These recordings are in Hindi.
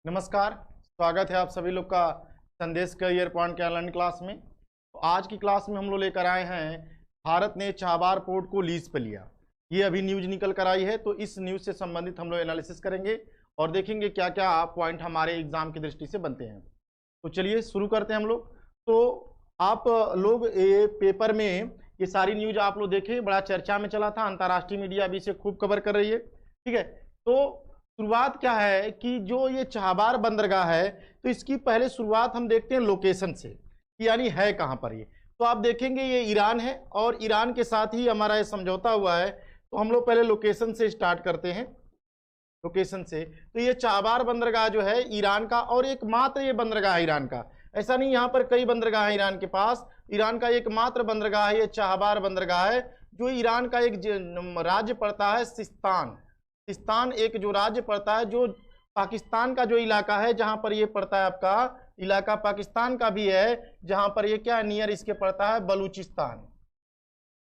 नमस्कार। स्वागत है आप सभी लोग का संदेश करियर पॉइंट के ऑनलाइन क्लास में। तो आज की क्लास में हम लोग लेकर आए हैं भारत ने चाबार पोर्ट को लीज पे लिया। ये अभी न्यूज निकल कर आई है, तो इस न्यूज से संबंधित हम लोग एनालिसिस करेंगे और देखेंगे क्या क्या पॉइंट हमारे एग्जाम की दृष्टि से बनते हैं। तो चलिए शुरू करते हैं हम लोग। तो आप लोग ये पेपर में ये सारी न्यूज आप लोग देखें, बड़ा चर्चा में चला था, अंतर्राष्ट्रीय मीडिया भी इसे खूब कवर कर रही है। ठीक है, तो शुरुआत क्या है कि जो ये चाबार बंदरगाह है, तो इसकी पहले शुरुआत हम देखते हैं लोकेशन से, यानी है कहां पर ये। तो आप देखेंगे ये ईरान है और ईरान के साथ ही हमारा ये समझौता हुआ है। तो हम लोग पहले लोकेशन से स्टार्ट करते हैं। लोकेशन से तो ये चाबार बंदरगाह जो है ईरान का, और एकमात्र ये बंदरगाह है ईरान का। ऐसा नहीं, यहाँ पर कई बंदरगाह है ईरान के पास। ईरान का एकमात्र बंदरगाह है ये चाबार बंदरगाह है, जो ईरान का एक राज्य पड़ता है सिस्तान। सिस्तान एक जो राज्य पड़ता है, जो पाकिस्तान का जो इलाका है जहां पर ये पड़ता है, आपका इलाका पाकिस्तान का भी है, जहां पर ये क्या नियर इसके पड़ता है बलूचिस्तान।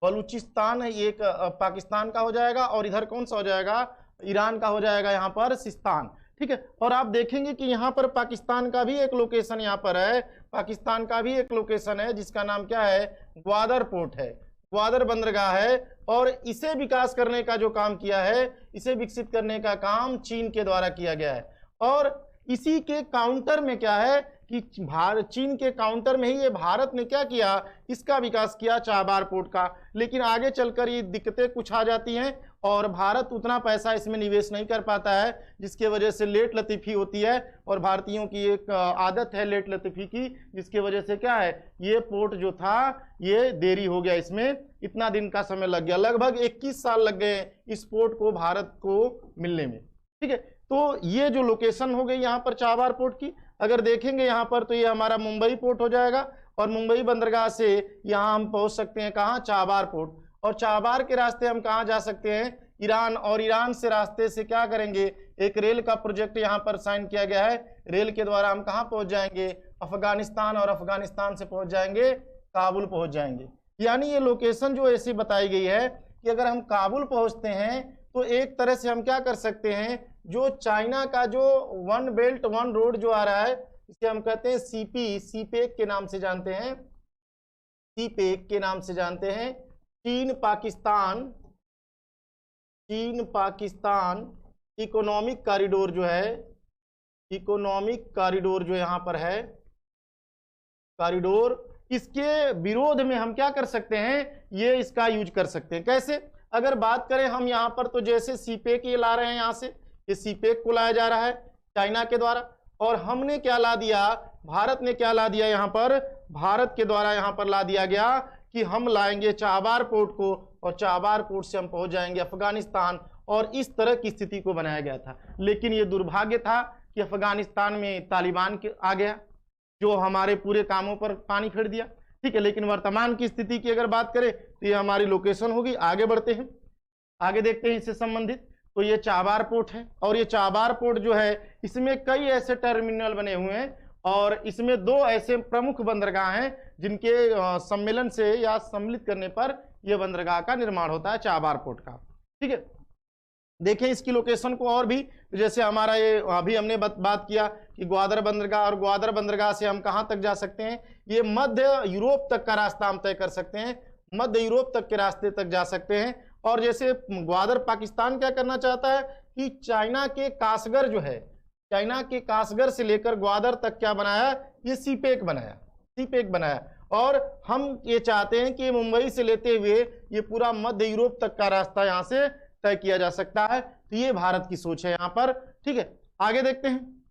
बलूचिस्तान एक पाकिस्तान का हो जाएगा और इधर कौन सा हो जाएगा, ईरान का हो जाएगा यहाँ पर सिस्तान। ठीक है, और आप देखेंगे कि यहाँ पर पाकिस्तान का भी एक लोकेशन यहाँ पर है, पाकिस्तान का भी एक लोकेशन है जिसका नाम क्या है, ग्वादर पोर्ट है, ग्वादर बंदरगाह है। और इसे विकास करने का जो काम किया है, इसे विकसित करने का काम चीन के द्वारा किया गया है। और इसी के काउंटर में क्या है कि चीन के काउंटर में ही ये भारत ने क्या किया, इसका विकास किया चाबार पोर्ट का। लेकिन आगे चलकर ये दिक्कतें कुछ आ जाती हैं और भारत उतना पैसा इसमें निवेश नहीं कर पाता है, जिसके वजह से लेट लतीफ़ी होती है। और भारतीयों की एक आदत है लेट लतीफ़ी की, जिसके वजह से क्या है, ये पोर्ट जो था ये देरी हो गया, इसमें इतना दिन का समय लग गया, लगभग 21 साल लग गए इस पोर्ट को भारत को मिलने में। ठीक है, तो ये जो लोकेशन हो गई यहाँ पर चाबार पोर्ट की, अगर देखेंगे यहाँ पर तो ये हमारा मुंबई पोर्ट हो जाएगा, और मुंबई बंदरगाह से यहाँ हम पहुंच सकते हैं कहाँ, चाबार पोर्ट। और चाबार के रास्ते हम कहाँ जा सकते हैं, ईरान। और ईरान से रास्ते से क्या करेंगे, एक रेल का प्रोजेक्ट यहाँ पर साइन किया गया है, रेल के द्वारा हम कहाँ पहुंच जाएंगे, अफगानिस्तान, और अफगानिस्तान से पहुंच जाएंगे काबुल पहुंच जाएंगे। यानी ये लोकेशन जो ऐसी बताई गई है कि अगर हम काबुल पहुंचते हैं तो एक तरह से हम क्या कर सकते हैं, जो चाइना का जो वन बेल्ट वन रोड जो आ रहा है, इसे हम कहते हैं सीपेक के नाम से जानते हैं, सीपेक के नाम से जानते हैं। चीन पाकिस्तान इकोनॉमिक कॉरिडोर जो है, इकोनॉमिक कॉरिडोर जो यहाँ पर है, कॉरिडोर, इसके विरोध में हम क्या कर सकते हैं, ये इसका यूज कर सकते हैं। कैसे, अगर बात करें हम यहाँ पर, तो जैसे सीपेक ये ला रहे हैं, यहाँ से ये सीपेक को लाया जा रहा है चाइना के द्वारा, और हमने क्या ला दिया, भारत ने क्या ला दिया यहाँ पर, भारत के द्वारा यहाँ पर ला दिया गया कि हम लाएंगे चाबार पोर्ट को, और चाबार पोर्ट से हम पहुंच जाएंगे अफगानिस्तान। और इस तरह की स्थिति को बनाया गया था। लेकिन ये दुर्भाग्य था कि अफगानिस्तान में तालिबान आ गया, जो हमारे पूरे कामों पर पानी फेर दिया। ठीक है, लेकिन वर्तमान की स्थिति की अगर बात करें तो ये हमारी लोकेशन होगी। आगे बढ़ते हैं, आगे देखते हैं इससे संबंधित। तो ये चाबार पोर्ट है, और ये चाबार पोर्ट जो है इसमें कई ऐसे टर्मिनल बने हुए हैं, और इसमें 2 ऐसे प्रमुख बंदरगाह हैं जिनके सम्मेलन से या सम्मिलित करने पर यह बंदरगाह का निर्माण होता है, चाबार पोर्ट का। ठीक है, देखें इसकी लोकेशन को और भी, जैसे हमारा ये अभी हमने बात किया कि ग्वादर बंदरगाह, और ग्वादर बंदरगाह से हम कहां तक जा सकते हैं, ये मध्य यूरोप तक का रास्ता हम तय कर सकते हैं, मध्य यूरोप तक के रास्ते तक जा सकते हैं। और जैसे ग्वादर पाकिस्तान क्या करना चाहता है कि चाइना के कासगर जो है, चाइना के कासगर से लेकर ग्वादर तक क्या बनाया, ये सीपेक बनाया। और हम ये चाहते हैं कि मुंबई से लेते हुए ये पूरा मध्य यूरोप तक का रास्ता यहाँ से तय किया जा सकता है। तो ये भारत की सोच है यहाँ पर। ठीक है, आगे देखते हैं।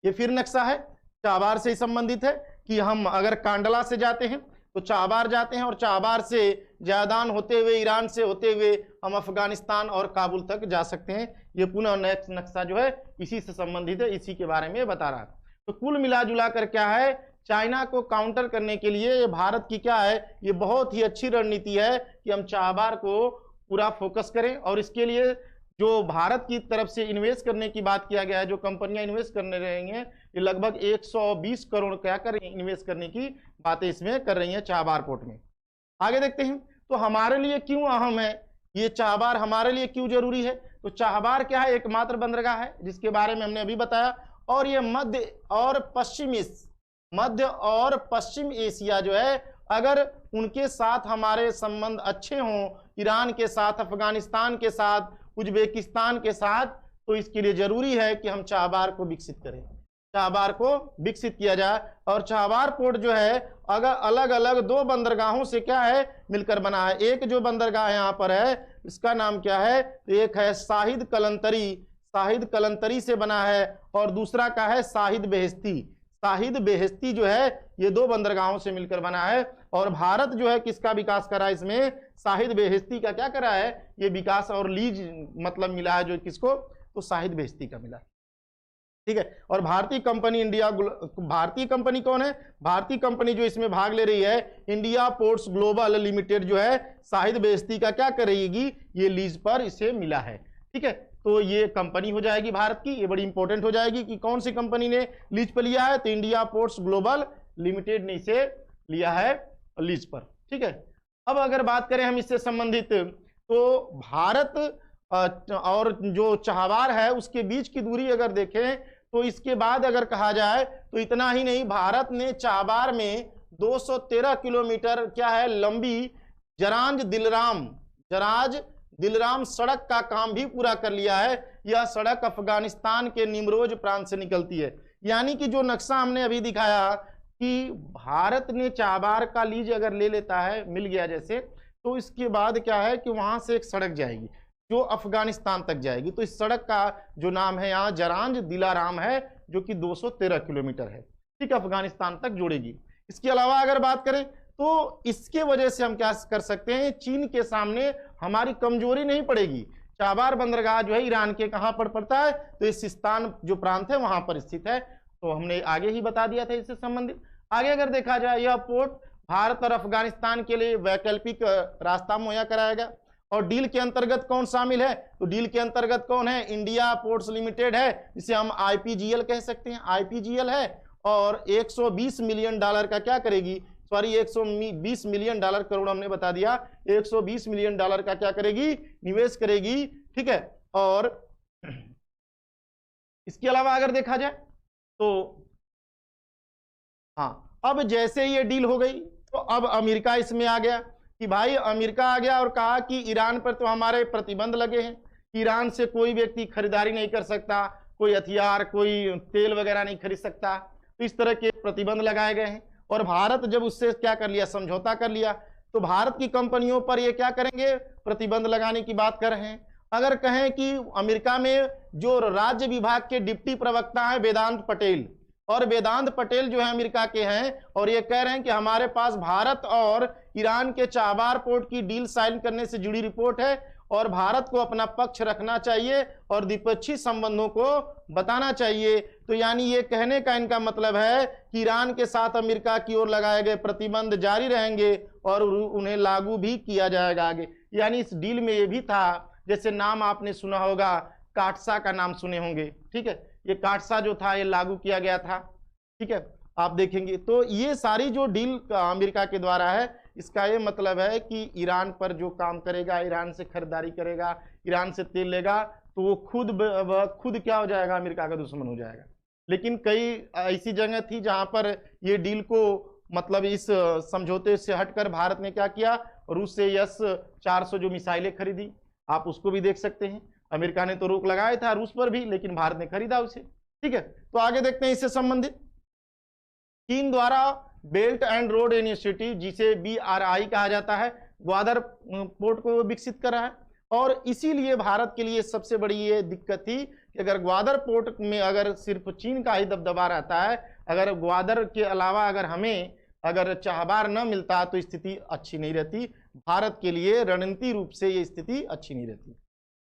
ये फिर नक्शा है, चाबार से ही संबंधित है कि हम अगर कांडला से जाते हैं तो चाबार जाते हैं, और चाबार से जायदान होते हुए, ईरान से होते हुए हम अफगानिस्तान और काबुल तक जा सकते हैं। ये पुनः नेक्स्ट नक्शा जो है इसी से संबंधित है, इसी के बारे में बता रहा है। तो कुल मिला जुला कर क्या है, चाइना को काउंटर करने के लिए ये भारत की क्या है, ये बहुत ही अच्छी रणनीति है कि हम चाबार को पूरा फोकस करें। और इसके लिए जो भारत की तरफ से इन्वेस्ट करने की बात किया गया है, जो कंपनियां इन्वेस्ट करने रहेंगी, ये लगभग 120 करोड़ क्या कर इन्वेस्ट करने की बातें इसमें कर रही हैं चाबार पोर्ट में। आगे देखते हैं, तो हमारे लिए क्यों अहम है ये चाहबार हमारे लिए क्यों जरूरी है? तो चाहबार क्या है? एकमात्र बंदरगाह है जिसके बारे में हमने अभी बताया, और ये मध्य और पश्चिम एशिया जो है, अगर उनके साथ हमारे संबंध अच्छे हों, ईरान के साथ, अफगानिस्तान के साथ, उज्बेकिस्तान के साथ, तो इसके लिए जरूरी है कि हम चाहबार को विकसित करें, चाहबार को विकसित किया जाए। और चाहबार पोर्ट जो है अगर अलग अलग 2 बंदरगाहों से क्या है, मिलकर बना है। एक जो बंदरगाह यहाँ पर है इसका नाम क्या है? तो एक है शाहिद कलंतरी से बना है, और दूसरा का है शाहिद बेहेश्ती जो है, ये 2 बंदरगाहों से मिलकर बना है। और भारत जो है किसका विकास करा इसमें? शाहिद बेहेश्ती का क्या करा है? ये विकास और लीज मतलब मिला है जो किसको? तो शाहिद बेहेश्ती का मिला, ठीक है। और भारतीय कंपनी कौन है? भारतीय कंपनी जो इसमें भाग ले रही है, इंडिया पोर्ट्स ग्लोबल लिमिटेड जो है, शाहिद बेहेश्ती का क्या करेगी? ये लीज पर इसे मिला है, ठीक है। तो ये कंपनी हो जाएगी भारत की, ये बड़ी इंपॉर्टेंट हो जाएगी कि कौन सी कंपनी ने लीज पर लिया है? तो इंडिया पोर्ट्स ग्लोबल लिमिटेड ने इसे लिया है लीज पर, ठीक है। अब अगर बात करें हम इससे संबंधित, तो भारत और जो चाहबार है उसके बीच की दूरी अगर देखें, तो इसके बाद अगर कहा जाए तो इतना ही नहीं, भारत ने चाहबार में 213 किलोमीटर क्या है लंबी जरांज दिलराम सड़क का काम भी पूरा कर लिया है। यह सड़क अफगानिस्तान के निमरोज प्रांत से निकलती है। यानी कि जो नक्शा हमने अभी दिखाया कि भारत ने चाहबार का लीज अगर ले लेता है, मिल गया जैसे, तो इसके बाद क्या है कि वहां से एक सड़क जाएगी जो अफगानिस्तान तक जाएगी। तो इस सड़क का जो नाम है यहाँ जरांज दिलाराम है, जो कि 213 किलोमीटर है, ठीक है, अफगानिस्तान तक जोड़ेगी। इसके अलावा अगर बात करें तो इसके वजह से हम क्या कर सकते हैं, चीन के सामने हमारी कमजोरी नहीं पड़ेगी। चाहबार बंदरगाह जो है ईरान के कहां पर पड़ता है? तो ये सिस्तान जो प्रांत है वहां पर स्थित है। तो हमने आगे ही बता दिया था इससे संबंधित। आगे अगर देखा जाए, यह पोर्ट भारत और अफगानिस्तान के लिए वैकल्पिक रास्ता मुहैया कराएगा। और डील के अंतर्गत कौन शामिल है? तो डील के अंतर्गत कौन है? इंडिया पोर्ट्स लिमिटेड है, जिसे हम IPGL कह सकते हैं, IPGL है। और 120 मिलियन डॉलर का क्या करेगी? सॉरी, 120 मिलियन डॉलर, करोड़ हमने बता दिया, 120 मिलियन डॉलर का क्या करेगी? निवेश करेगी, ठीक है। और इसके अलावा अगर देखा जाए तो हाँ, अब जैसे ये डील हो गई तो अब अमेरिका इसमें आ गया कि भाई अमेरिका आ गया और कहा कि ईरान पर तो हमारे प्रतिबंध लगे हैं, ईरान से कोई व्यक्ति खरीदारी नहीं कर सकता, कोई हथियार, कोई तेल वगैरह नहीं खरीद सकता। तो इस तरह के प्रतिबंध लगाए गए हैं। और भारत जब उससे क्या कर लिया? समझौता कर लिया। तो भारत की कंपनियों पर ये क्या करेंगे? प्रतिबंध लगाने की बात कर रहे हैं। अगर कहें कि अमेरिका में जो राज्य विभाग के डिप्टी प्रवक्ता है वेदांत पटेल, और वेदांत पटेल जो है अमेरिका के हैं, और ये कह रहे हैं कि हमारे पास भारत और ईरान के चाहबार पोर्ट की डील साइन करने से जुड़ी रिपोर्ट है, और भारत को अपना पक्ष रखना चाहिए और द्विपक्षीय संबंधों को बताना चाहिए। तो यानी ये कहने का इनका मतलब है कि ईरान के साथ अमेरिका की ओर लगाए गए प्रतिबंध जारी रहेंगे और उन्हें लागू भी किया जाएगा आगे। यानी इस डील में ये भी था, जैसे नाम आपने सुना होगा, काटसा का नाम सुने होंगे, ठीक है, ये काटसा जो था ये लागू किया गया था, ठीक है, आप देखेंगे। तो ये सारी जो डील अमेरिका के द्वारा है, इसका ये मतलब है कि ईरान पर जो काम करेगा, ईरान से खरीदारी करेगा, ईरान से तेल लेगा, तो वो खुद क्या हो जाएगा? अमेरिका का दुश्मन हो जाएगा। लेकिन कई ऐसी जगह थी जहां पर ये डील को मतलब इस समझौते से हटकर भारत ने क्या किया? रूस से S-400 जो मिसाइलें खरीदी, आप उसको भी देख सकते हैं। अमेरिका ने तो रोक लगाया था रूस पर भी, लेकिन भारत ने खरीदा उसे, ठीक है। तो आगे देखते हैं इससे संबंधित। चीन द्वारा बेल्ट एंड रोड इनिशिएटिव, जिसे BRI कहा जाता है, ग्वादर पोर्ट को विकसित कर रहा है। और इसीलिए भारत के लिए सबसे बड़ी ये दिक्कत थी कि अगर ग्वादर पोर्ट में अगर सिर्फ चीन का ही दबदबा रहता है, अगर ग्वादर के अलावा अगर हमें अगर चाहबार न मिलता तो स्थिति अच्छी नहीं रहती। भारत के लिए रणनीतिक रूप से ये स्थिति अच्छी नहीं रहती,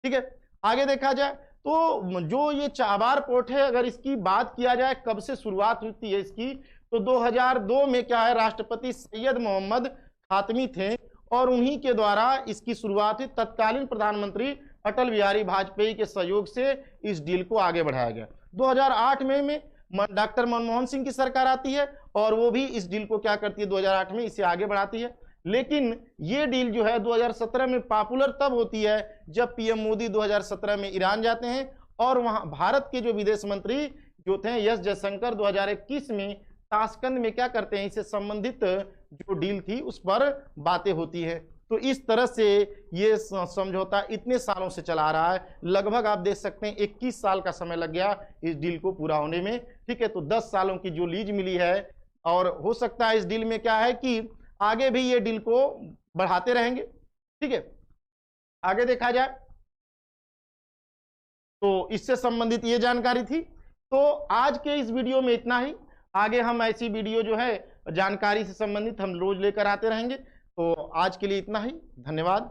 ठीक है। आगे देखा जाए तो जो ये चाहबार पोर्ट है, अगर इसकी बात किया जाए कब से शुरुआत होती है इसकी, तो 2002 में क्या है, राष्ट्रपति सैयद मोहम्मद खातमी थे और उन्हीं के द्वारा इसकी शुरुआत हुई। तत्कालीन प्रधानमंत्री अटल बिहारी वाजपेयी के सहयोग से इस डील को आगे बढ़ाया गया। 2008 में डॉक्टर मनमोहन सिंह की सरकार आती है और वो भी इस डील को क्या करती है, 2008 में इसे आगे बढ़ाती है। लेकिन ये डील जो है 2017 में पॉपुलर तब होती है जब पीएम मोदी 2017 में ईरान जाते हैं और वहां भारत के जो विदेश मंत्री जो थे एस जयशंकर 2021 में ताशकंद में क्या करते हैं, इससे संबंधित जो डील थी उस पर बातें होती है। तो इस तरह से ये समझौता इतने सालों से चला आ रहा है, लगभग आप देख सकते हैं 21 साल का समय लग गया इस डील को पूरा होने में। ठीक है, तो 10 सालों की जो लीज मिली है और हो सकता है इस डील में क्या है कि आगे भी ये डील को बढ़ाते रहेंगे। ठीक है, आगे देखा जाए तो इससे संबंधित ये जानकारी थी। तो आज के इस वीडियो में इतना ही, आगे हम ऐसी वीडियो जो है जानकारी से संबंधित हम रोज लेकर आते रहेंगे। तो आज के लिए इतना ही, धन्यवाद।